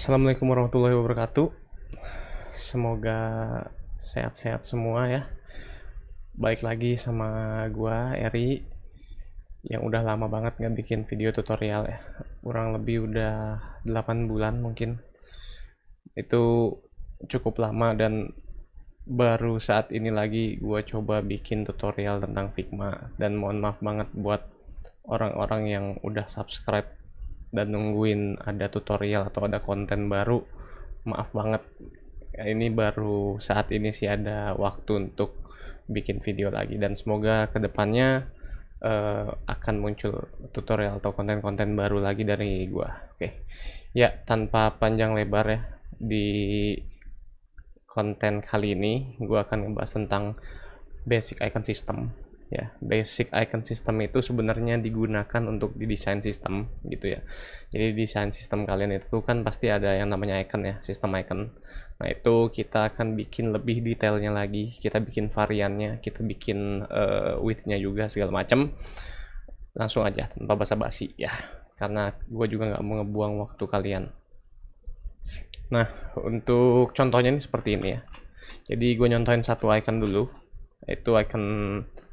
Assalamualaikum warahmatullahi wabarakatuh. Semoga sehat-sehat semua ya. Balik lagi sama gua Eri yang udah lama banget nggak bikin video tutorial ya. Kurang lebih udah 8 bulan mungkin. Itu cukup lama dan baru saat ini lagi gua coba bikin tutorial tentang Figma, dan mohon maaf banget buat orang-orang yang udah subscribe dan nungguin ada tutorial atau ada konten baru. Maaf banget, ini baru saat ini sih ada waktu untuk bikin video lagi, dan semoga kedepannya akan muncul tutorial atau konten-konten baru lagi dari gua. Oke ya, tanpa panjang lebar ya, di konten kali ini gua akan ngebahas tentang basic icon system ya. Basic icon system itu sebenarnya digunakan untuk didesain sistem gitu ya. Jadi desain sistem kalian itu kan pasti ada yang namanya icon ya, sistem icon. Nah itu kita akan bikin lebih detailnya lagi, kita bikin variannya, kita bikin width-nya juga segala macam. Langsung aja tanpa basa-basi ya, karena gue juga nggak mau ngebuang waktu kalian. Nah untuk contohnya ini seperti ini ya. Jadi gue nyontohin satu icon dulu, itu icon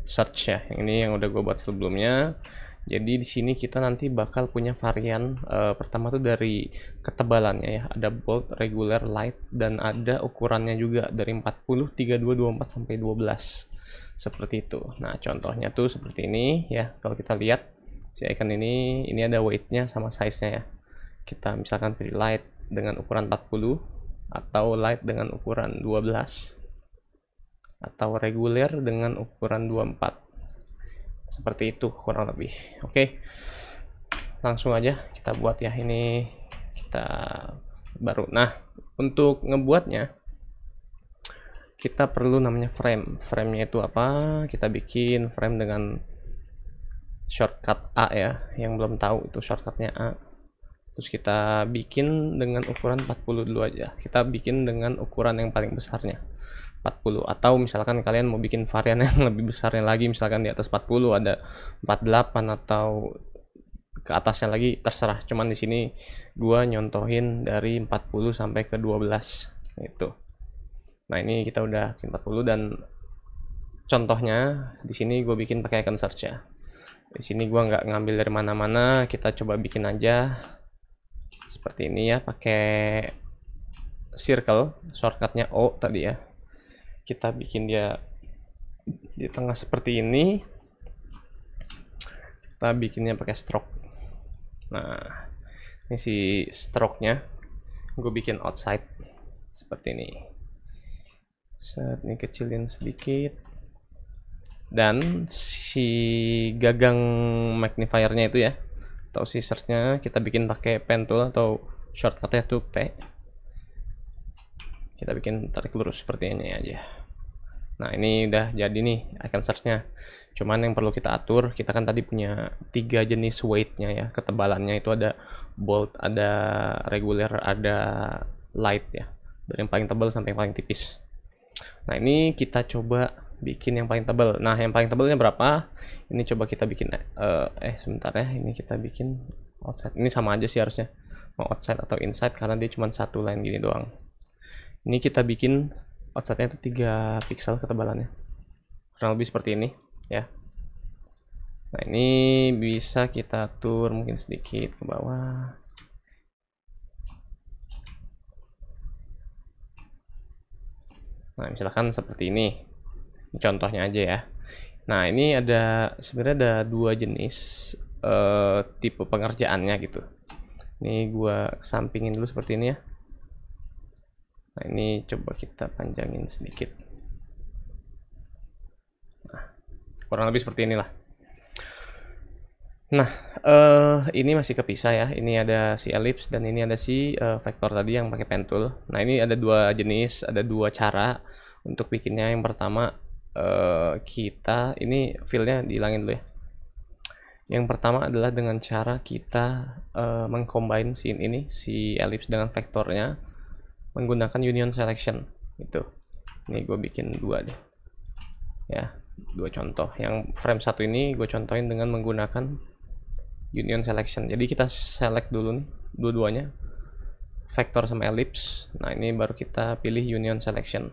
search ya, yang ini yang udah gue buat sebelumnya. Jadi di sini kita nanti bakal punya varian pertama tuh dari ketebalannya ya, ada bold, regular, light, dan ada ukurannya juga dari 40, 32, 24 sampai 12 seperti itu. Nah contohnya tuh seperti ini ya. Kalau kita lihat si icon ini ada weight-nya sama size-nya ya. Kita misalkan pilih light dengan ukuran 40, atau light dengan ukuran 12, atau reguler dengan ukuran 24, seperti itu kurang lebih. Oke, langsung aja kita buat ya. Ini kita baru. Nah untuk ngebuatnya kita perlu namanya frame-nya itu apa? Kita bikin frame dengan shortcut A ya, yang belum tahu itu shortcutnya A. Terus kita bikin dengan ukuran 40 dulu aja. Kita bikin dengan ukuran yang paling besarnya 40, atau misalkan kalian mau bikin varian yang lebih besarnya lagi, misalkan di atas 40 ada 48 atau ke atasnya lagi, terserah. Cuman di sini gua nyontohin dari 40 sampai ke 12 itu. Nah ini kita udah bikin 40, dan contohnya di sini gue bikin pakai icon search ya. Di sini gua nggak ngambil dari mana-mana, kita coba bikin aja seperti ini ya, pakai circle, shortcutnya O tadi ya. Kita bikin dia di tengah seperti ini, kita bikinnya pakai stroke. Nah ini si stroke-nya gue bikin outside seperti ini. Set, ini kecilin sedikit, dan si gagang magnifiernya itu ya, atau si search-nya kita bikin pakai pen tool atau shortcutnya tuh P. Kita bikin tarik lurus seperti ini aja. Nah ini udah jadi nih icon search-nya. Cuman yang perlu kita atur, kita kan tadi punya 3 jenis weight-nya ya, ketebalannya itu ada bold, ada regular, ada light ya, dari yang paling tebal sampai yang paling tipis. Nah ini kita coba bikin yang paling tebal. Nah yang paling tebalnya berapa? Ini coba kita bikin sebentar ya, ini kita bikin outside. Ini sama aja sih harusnya, mau outside atau inside, karena dia cuma satu line gini doang. Ini kita bikin outside-nya itu 3 pixel ketebalannya, kurang lebih seperti ini ya. Nah ini bisa kita atur mungkin sedikit ke bawah. Nah misalkan seperti ini contohnya aja ya. Nah ini ada sebenarnya ada 2 jenis tipe pengerjaannya gitu. Ini gua sampingin dulu seperti ini ya. Nah ini coba kita panjangin sedikit. Nah, kurang lebih seperti inilah. Nah ini masih kepisah ya. Ini ada si ellipse dan ini ada si vektor tadi yang pakai pen tool. Nah ini ada 2 jenis, ada 2 cara untuk bikinnya. Yang pertama kita ini fillnya dihilangin dulu ya. Yang pertama adalah dengan cara kita mengcombine scene ini, si ellipse dengan vektornya, menggunakan union selection itu. Ini gue bikin 2 deh ya, 2 contoh. Yang frame 1 ini gue contohin dengan menggunakan union selection. Jadi kita select dulu nih dua-duanya, vektor sama ellipse. Nah, ini baru kita pilih union selection.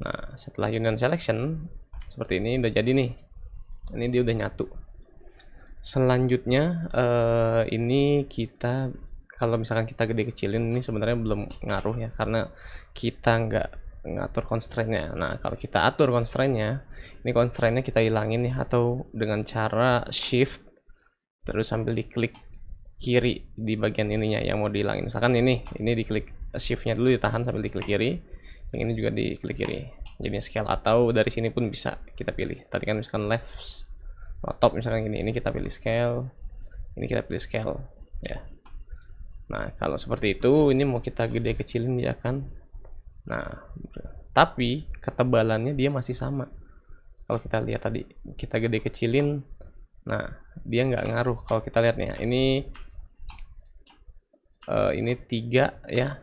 Nah, setelah union selection seperti ini udah jadi nih. Ini dia udah nyatu. Selanjutnya ini kita kalau misalkan kita gede kecilin, ini sebenarnya belum ngaruh ya, karena kita nggak ngatur constraint-nya. Nah, kalau kita atur constraint-nya, ini constraint-nya kita hilangin ya, atau dengan cara shift terus sambil diklik kiri di bagian ininya yang mau dihilangin. Misalkan ini diklik shift-nya dulu, ditahan sambil diklik kiri, yang ini juga diklik kiri, jadi scale. Atau dari sini pun bisa kita pilih. Tadi kan misalkan left top misalkan ini kita pilih scale, ini kita pilih scale ya. Nah, kalau seperti itu, ini mau kita gede kecilin ya kan. Nah, tapi ketebalannya dia masih sama. Kalau kita lihat tadi kita gede kecilin, nah dia nggak ngaruh. Kalau kita lihat nih, ini 3 ya,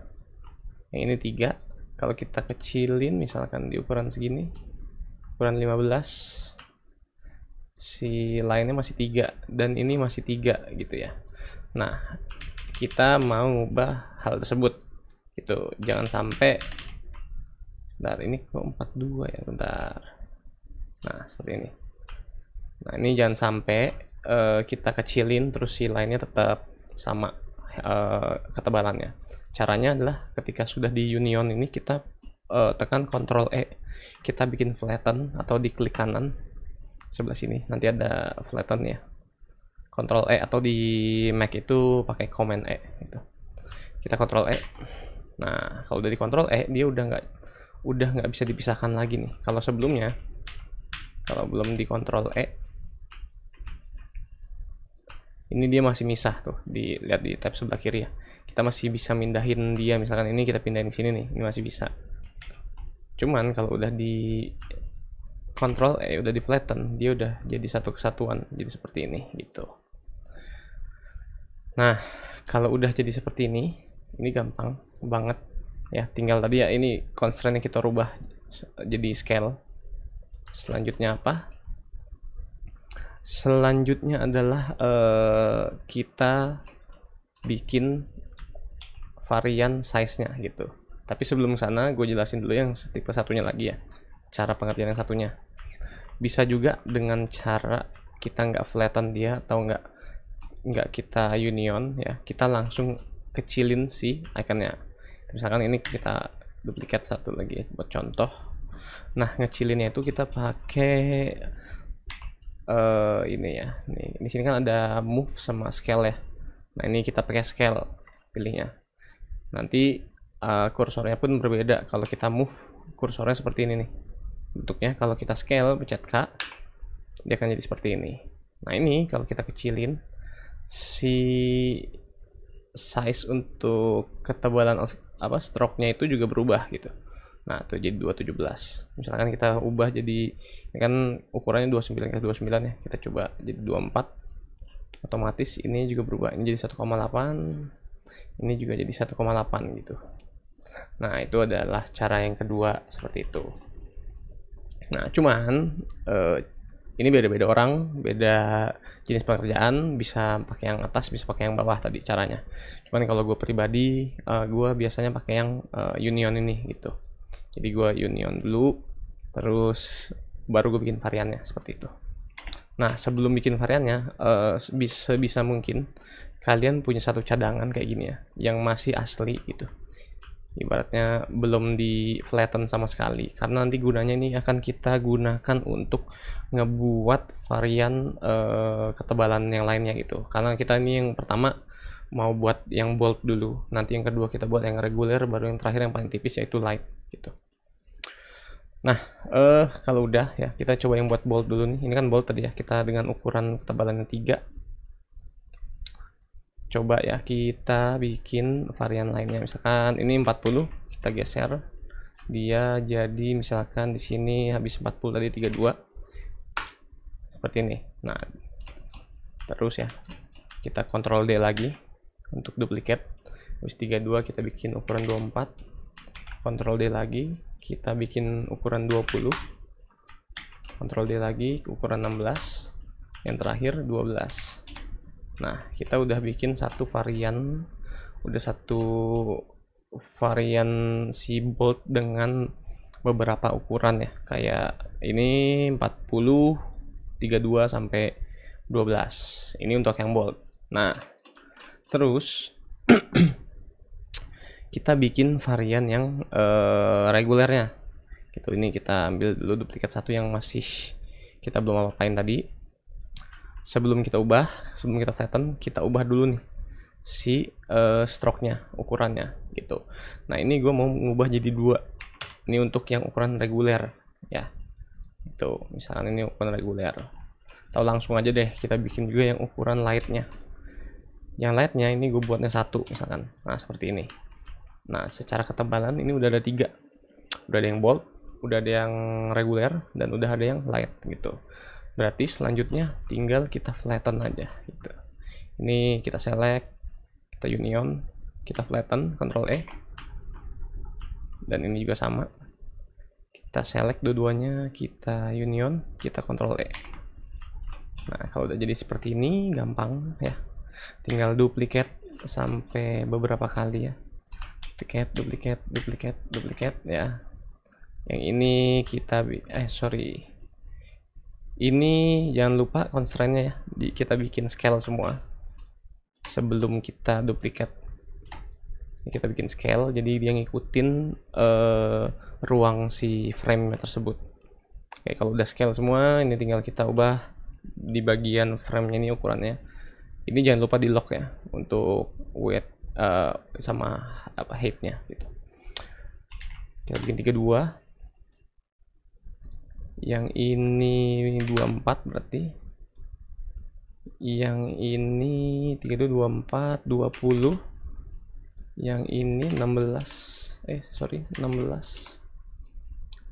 yang ini 3. Kalau kita kecilin misalkan di ukuran segini, ukuran 15, si lainnya masih 3 dan ini masih 3 gitu ya. Nah, kita mau ubah hal tersebut gitu. Jangan sampai, bentar, ini kok 42 ya, bentar. Nah, seperti ini. Nah, ini jangan sampai kita kecilin terus si lainnya tetap sama ketebalannya. Caranya adalah ketika sudah di union ini, kita tekan Ctrl E, kita bikin flatten atau diklik kanan sebelah sini, nanti ada flatten ya. Ctrl E, atau di Mac itu pakai Command E gitu. Kita Ctrl E. Nah, kalau udah di Ctrl E, dia udah nggak bisa dipisahkan lagi nih. Kalau sebelumnya, kalau belum di Ctrl E, ini dia masih misah tuh. Lihat di tab sebelah kiri ya. Kita masih bisa mindahin dia, misalkan ini kita pindahin sini nih, ini masih bisa. Cuman kalau udah di Ctrl E, udah di flatten, dia udah jadi satu kesatuan, jadi seperti ini gitu. Nah, kalau udah jadi seperti ini gampang banget ya. Tinggal tadi ya, ini constraint-nya kita rubah jadi scale. Selanjutnya apa? Selanjutnya adalah kita bikin varian size-nya gitu. Tapi sebelum sana, gue jelasin dulu yang tipe satunya lagi ya. Cara pengertian yang satunya. Bisa juga dengan cara kita nggak flatten dia, atau nggak kita union ya. Kita langsung kecilin si iconnya. Misalkan ini kita duplicate satu lagi buat contoh. Nah, ngecilinnya itu kita pakai ini ya. Nih, di sini kan ada move sama scale ya. Nah, ini kita pakai scale pilihnya. Nanti kursornya pun berbeda. Kalau kita move, kursornya seperti ini nih bentuknya. Kalau kita scale, pencet K, dia akan jadi seperti ini. Nah, ini kalau kita kecilin, si size untuk ketebalan stroke-nya itu juga berubah gitu. Nah, itu jadi 217. Misalkan kita ubah jadi, ini kan ukurannya 29 ke 29 ya. Kita coba jadi 24. Otomatis ini juga berubah. Ini jadi 1,8. Ini juga jadi 1,8 gitu. Nah, itu adalah cara yang kedua, seperti itu. Nah, cuman ini beda-beda orang, beda jenis pekerjaan, bisa pakai yang atas, bisa pakai yang bawah tadi caranya. Cuman kalau gue pribadi, gue biasanya pakai yang union ini gitu. Jadi gue union dulu, terus baru gue bikin variannya seperti itu. Nah, sebelum bikin variannya, bisa mungkin kalian punya satu cadangan kayak gini ya, yang masih asli gitu. Ibaratnya belum di flatten sama sekali, karena nanti gunanya ini akan kita gunakan untuk ngebuat varian ketebalan yang lainnya gitu. Karena kita ini yang pertama mau buat yang bold dulu, nanti yang kedua kita buat yang reguler, baru yang terakhir yang paling tipis yaitu light gitu. Nah, kalau udah ya, kita coba yang buat bold dulu nih. Ini kan bold tadi ya, kita dengan ukuran ketebalannya 3. Coba ya kita bikin varian lainnya. Misalkan ini 40, kita geser. Dia jadi misalkan di sini habis 40 tadi 32. Seperti ini. Nah, terus ya. Kita Ctrl D lagi untuk duplicate. Habis 32 kita bikin ukuran 24. Ctrl D lagi, kita bikin ukuran 20. Ctrl D lagi, ukuran 16. Yang terakhir 12. Nah, kita udah bikin satu varian udah satu varian si bolt dengan beberapa ukuran ya, kayak ini 40, 32 sampai 12. Ini untuk yang bolt. Nah, terus kita bikin varian yang regulernya gitu. Ini kita ambil dulu duplikat satu yang masih kita belum apa-apain tadi. Sebelum kita flatten, kita ubah dulu nih si stroke-nya, ukurannya gitu. Nah, ini gue mau ngubah jadi 2. Ini untuk yang ukuran reguler ya. Itu misalkan ini ukuran reguler. Atau langsung aja deh kita bikin juga yang ukuran lightnya. Yang lightnya ini gue buatnya 1 misalkan. Nah, seperti ini. Nah, secara ketebalan ini udah ada 3. Udah ada yang bold, udah ada yang reguler, dan udah ada yang light gitu. Berarti selanjutnya tinggal kita flatten aja gitu. Ini kita select, kita union, kita flatten, Ctrl E. Dan ini juga sama. Kita select dua-duanya, kita union, kita Ctrl E. Nah, kalau udah jadi seperti ini gampang ya. Tinggal duplicate sampai beberapa kali ya. Duplicate ya. Yang ini kita ini jangan lupa constraint-nya ya. Kita bikin scale semua sebelum kita duplicate. Ini kita bikin scale jadi dia ngikutin ruang si frame tersebut. Oke, kalau udah scale semua, ini tinggal kita ubah di bagian frame-nya ini ukurannya. Ini jangan lupa di lock ya untuk width sama height-nya gitu. Kita bikin 32. Yang ini 24 berarti. Yang ini 32, 24, 20. Yang ini 16. 16.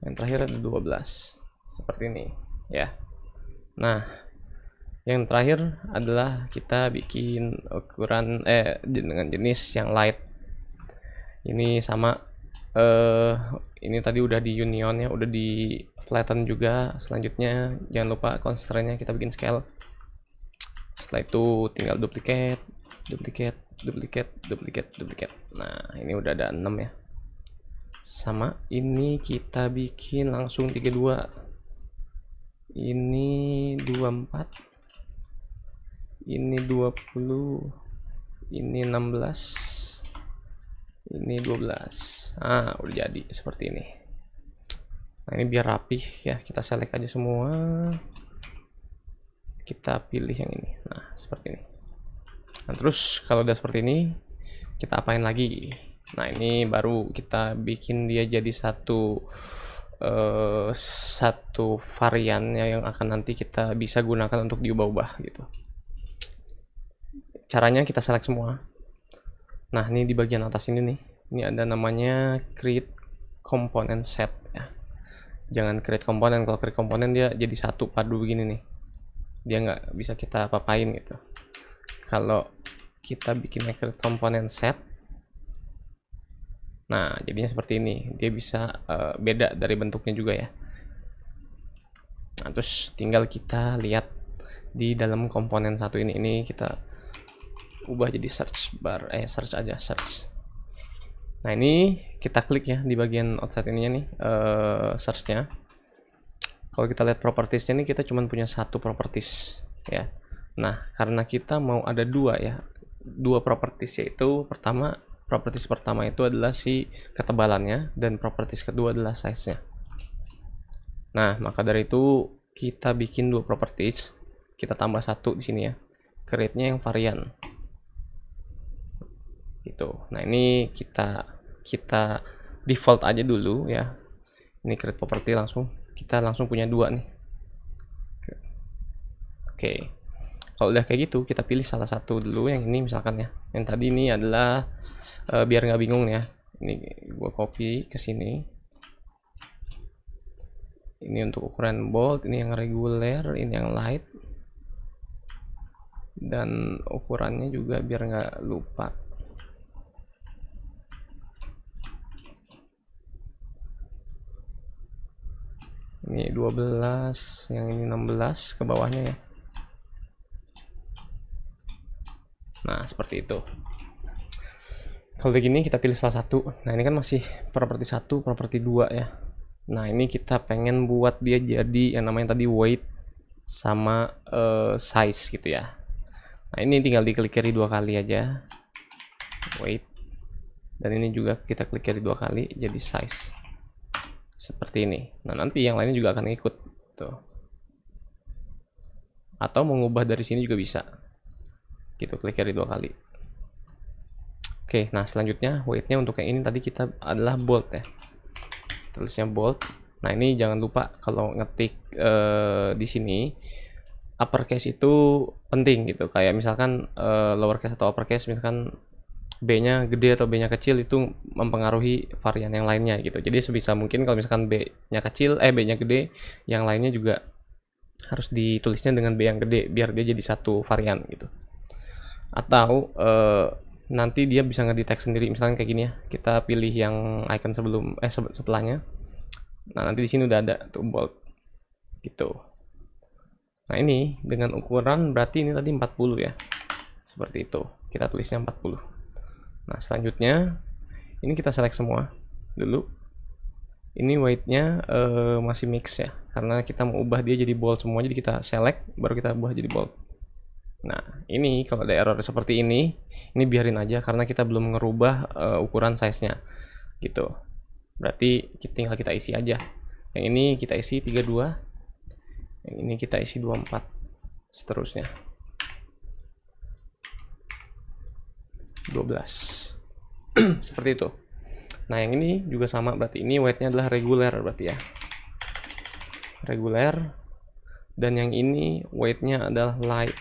Yang terakhir ada 12. Seperti ini ya. Nah, yang terakhir adalah kita bikin ukuran dengan jenis yang light. Ini sama ini tadi udah di union ya, udah di flatten juga. Selanjutnya jangan lupa constraint-nya kita bikin scale. Setelah itu tinggal duplicate. Nah, ini udah ada 6 ya. Sama ini kita bikin langsung 32. Ini 24. Ini 20. Ini 16. Ini 12. Ah, udah jadi seperti ini. Nah, ini biar rapih ya, kita select aja semua. Kita pilih yang ini. Nah, seperti ini. Nah, terus kalau udah seperti ini, kita apain lagi? Nah, ini baru kita bikin dia jadi satu varian yang akan nanti kita bisa gunakan untuk diubah-ubah gitu. Caranya kita select semua. Nah, ini di bagian atas ini nih, ini ada namanya create component set ya. Jangan create komponen. Kalau create komponen dia jadi satu padu begini nih, dia nggak bisa kita apa-apain gitu. Kalau kita bikin create component set, nah jadinya seperti ini, dia bisa beda dari bentuknya juga ya. Nah, terus tinggal kita lihat di dalam komponen satu ini kita ubah jadi search bar, search aja, search. Nah, ini kita klik ya di bagian outside ininya nih, search-nya. Kalau kita lihat properties-nya nih, kita cuma punya satu properties ya. Nah, karena kita mau ada 2 ya, 2 properties, yaitu properties pertama itu adalah si ketebalannya, dan properties kedua adalah size-nya. Nah, maka dari itu kita bikin 2 properties, kita tambah 1 di sini ya, create-nya yang varian. Gitu. Nah, ini kita default aja dulu ya. Ini create property kita langsung punya 2 nih. Oke. Kalau udah kayak gitu, kita pilih salah satu dulu, yang ini misalkan ya. Yang tadi ini adalah biar nggak bingung ya. Ini gua copy ke sini. Ini untuk ukuran bold, ini yang reguler, ini yang light. Dan ukurannya juga biar nggak lupa. Ini 12, yang ini 16 ke bawahnya ya. Nah, seperti itu. Kalau gini kita pilih salah satu. Nah ini kan masih properti 1, properti 2 ya. Nah ini kita pengen buat dia jadi yang namanya tadi weight sama size gitu ya. Nah ini tinggal diklik kiri 2 kali aja, weight, dan ini juga kita klik kiri 2 kali jadi size seperti ini. Nah nanti yang lainnya juga akan ikut tuh, atau mengubah dari sini juga bisa gitu, klik kiri 2 kali. Oke, nah selanjutnya weightnya untuk yang ini tadi kita adalah bold ya, tulisnya bold. Nah ini jangan lupa kalau ngetik di sini uppercase itu penting gitu, kayak misalkan lowercase atau uppercase, misalkan B-nya gede atau B-nya kecil itu mempengaruhi varian yang lainnya gitu. Jadi sebisa mungkin kalau misalkan B-nya kecil, B-nya gede, yang lainnya juga harus ditulisnya dengan B yang gede biar dia jadi satu varian gitu. Atau nanti dia bisa ngedetect sendiri, misalkan kayak gini ya. Kita pilih yang icon sebelum setelahnya. Nah, nanti di sini udah ada tuh bold gitu. Nah, ini dengan ukuran berarti ini tadi 40 ya. Seperti itu. Kita tulisnya 40. Nah, selanjutnya ini kita select semua dulu. Ini weightnya masih mix ya, karena kita mau ubah dia jadi bold semua, jadi kita select baru kita ubah jadi bold. Nah ini kalau ada error seperti ini biarin aja karena kita belum ngerubah ukuran size nya gitu, berarti tinggal kita isi aja. Yang ini kita isi 32, yang ini kita isi 24, seterusnya 12 seperti itu. Nah yang ini juga sama, berarti ini weightnya adalah reguler berarti ya, reguler. Dan yang ini weightnya adalah light,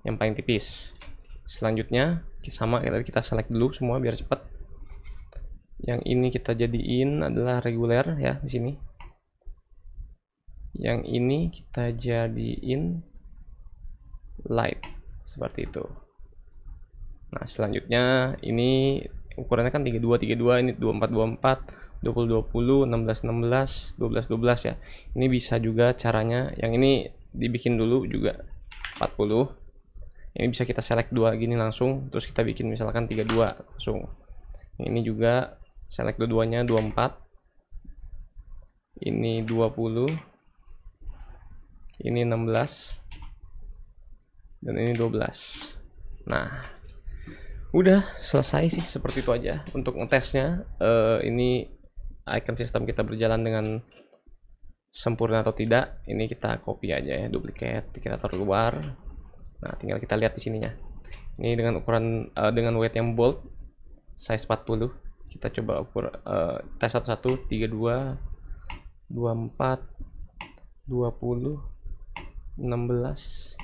yang paling tipis. Selanjutnya sama, kita select dulu semua biar cepat. Yang ini kita jadiin adalah reguler ya di sini. Yang ini kita jadiin light seperti itu. Nah selanjutnya ini ukurannya kan 32 32, ini 24 24, 20 20, 16 16, 12 12 ya. Ini bisa juga caranya, yang ini dibikin dulu juga 40. Ini bisa kita select 2 gini langsung, terus kita bikin misalkan 32 langsung. Ini juga select dua-duanya 24. Ini 20. Ini 16. Dan ini 12. Nah, udah selesai sih, seperti itu aja untuk ngetesnya. Ini icon sistem kita berjalan dengan sempurna atau tidak. Ini kita copy aja ya, duplicate, kita taruh luar. Nah tinggal kita lihat di sininya. Ini dengan ukuran dengan weight yang bold, size 40. Kita coba ukur tes 11, 32, 24, 20, 16,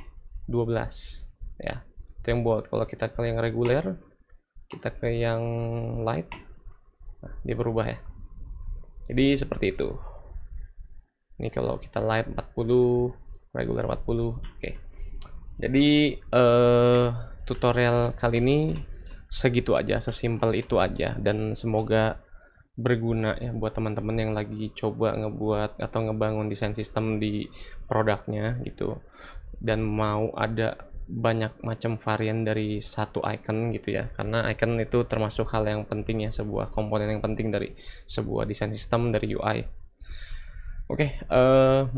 12 ya. Yang bold. Kalau kita ke yang reguler, kita ke yang light, nah, dia berubah ya. Jadi seperti itu. Ini kalau kita light 40, reguler 40. Oke. Jadi tutorial kali ini segitu aja, sesimpel itu aja, dan semoga berguna ya buat teman-teman yang lagi coba ngebuat atau ngebangun desain sistem di produknya gitu, dan mau ada banyak macam varian dari satu icon gitu ya, karena icon itu termasuk hal yang penting ya, sebuah komponen yang penting dari sebuah desain sistem, dari UI. Oke,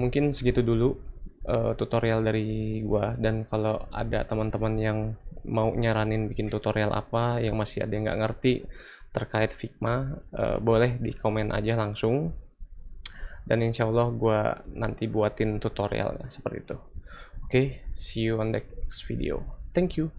mungkin segitu dulu tutorial dari gua, dan kalau ada teman-teman yang mau nyaranin bikin tutorial apa, yang masih ada yang nggak ngerti terkait Figma, boleh di komen aja langsung, dan insya Allah gua nanti buatin tutorial seperti itu. Oke, see you on the next video. Thank you.